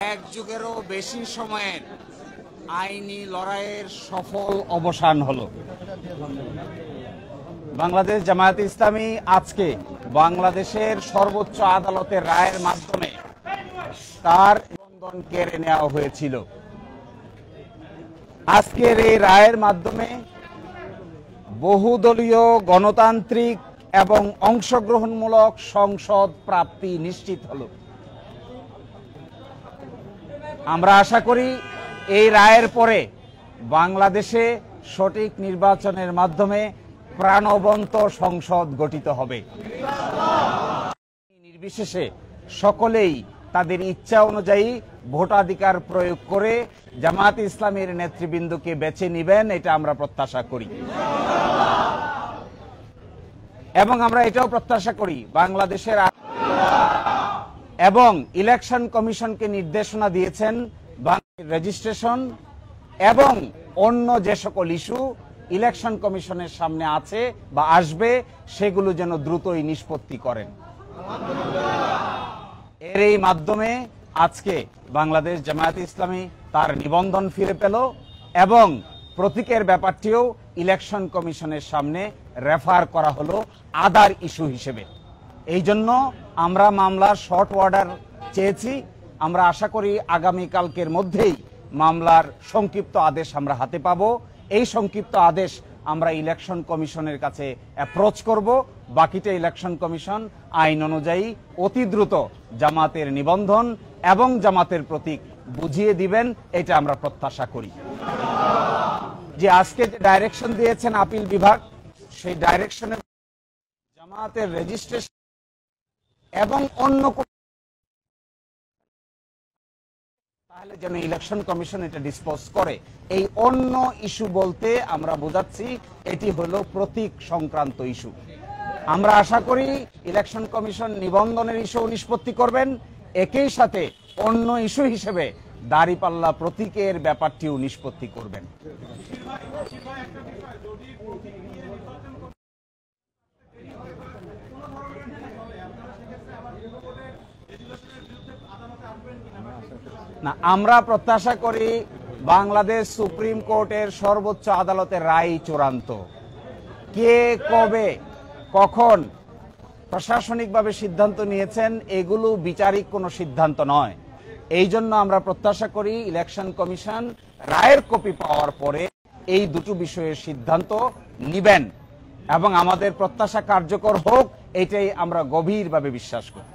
এক যুগেরও বেশি সময়ের আইনি লড়াইয়ের সফল অবসান হলো। বাংলাদেশ জামায়াতে ইসলামী আজকে বাংলাদেশের সর্বোচ্চ আদালতের রায়ের মাধ্যমে তার নিবন্ধন কেড়ে নেওয়া হয়েছিল। আজকের এই রায়ের মাধ্যমে বহুদলীয় গণতান্ত্রিক এবং অংশগ্রহণমূলক সংসদ প্রাপ্তি নিশ্চিত হলো। আমরা আশা করি এই রায়ের পরে বাংলাদেশে সঠিক নির্বাচনের মাধ্যমে প্রাণবন্ত সংসদ গঠিত হবে। নির্বিশেষে সকলেই তাদের ইচ্ছা অনুযায়ী ভোটাধিকার প্রয়োগ করে জামায়াতে ইসলামীর নেতৃবৃন্দকে বেছে নেবেন, এটা আমরা প্রত্যাশা করি। এবং আমরা এটাও প্রত্যাশা করি বাংলাদেশের এবং ইলেকশন কমিশনকে নির্দেশনা দিয়েছেন রেজিস্ট্রেশন এবং অন্য যে সকল ইস্যু ইলেকশন কমিশনের সামনে আছে বা আসবে সেগুলো যেন দ্রুতই নিষ্পত্তি করেন। এর এই মাধ্যমে আজকে বাংলাদেশ জামায়াতে ইসলামী তার নিবন্ধন ফিরে পেল এবং প্রতীকের ব্যাপারটিও ইলেকশন কমিশনের সামনে রেফার করা হলো আদার ইস্যু হিসেবে। এই জন্য আমরা মামলার শর্ট অর্ডার চেয়েছি। আমরা আশা করি আগামীকালকের মধ্যেই মামলার সংক্ষিপ্ত আদেশ আমরা হাতে পাব। এই সংক্ষিপ্ত আদেশ আমরা ইলেকশন কমিশনের কাছে অ্যাপ্রোচ করব। বাকিটা ইলেকশন কমিশন আইন অনুযায়ী অতি দ্রুত জামাতের নিবন্ধন এবং জামাতের প্রতীক বুঝিয়ে দিবেন, এটা আমরা প্রত্যাশা করি। যে আজকে যে ডাইরেকশন দিয়েছেন আপিল বিভাগ, সেই ডাইরেকশনের জামাতের রেজিস্ট্রেশন এবং অন্য তাহলে যেন ইলেকশন কমিশন এটা ডিসপোজ করে। এই অন্য ইস্যু বলতে আমরা বোঝাচ্ছি এটি হলো প্রতীক সংক্রান্ত ইস্যু। আমরা আশা করি ইলেকশন কমিশন নিবন্ধনের ইস্যু নিষ্পত্তি করবেন, একই সাথে অন্য ইস্যু হিসেবে দাঁড়িপাল্লা প্রতীকের ব্যাপারটিও নিষ্পত্তি করবেন। না, আমরা প্রত্যাশা করি বাংলাদেশ সুপ্রিম কোর্টের সর্বোচ্চ আদালতের রায় চূড়ান্ত। কে কবে কখন প্রশাসনিকভাবে সিদ্ধান্ত নিয়েছেন এগুলো বিচারিক কোনো সিদ্ধান্ত নয়। এই জন্য আমরা প্রত্যাশা করি ইলেকশন কমিশন রায়ের কপি পাওয়ার পরে এই দুটো বিষয়ের সিদ্ধান্ত নিবেন এবং আমাদের প্রত্যাশা কার্যকর হোক, এটাই আমরা গভীরভাবে বিশ্বাস করি।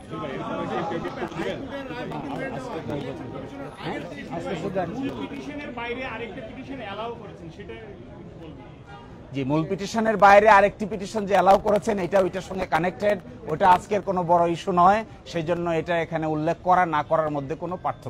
জি, মূল পিটিশনের বাইরে আরেকটি পিটিশন যে অ্যালাউ করেছেন এটা ওইটার সঙ্গে কানেক্টেড, ওটা আজকের কোনো বড় ইস্যু নয়, সেই জন্য এটা এখানে উল্লেখ করা না করার মধ্যে কোনো পার্থক্য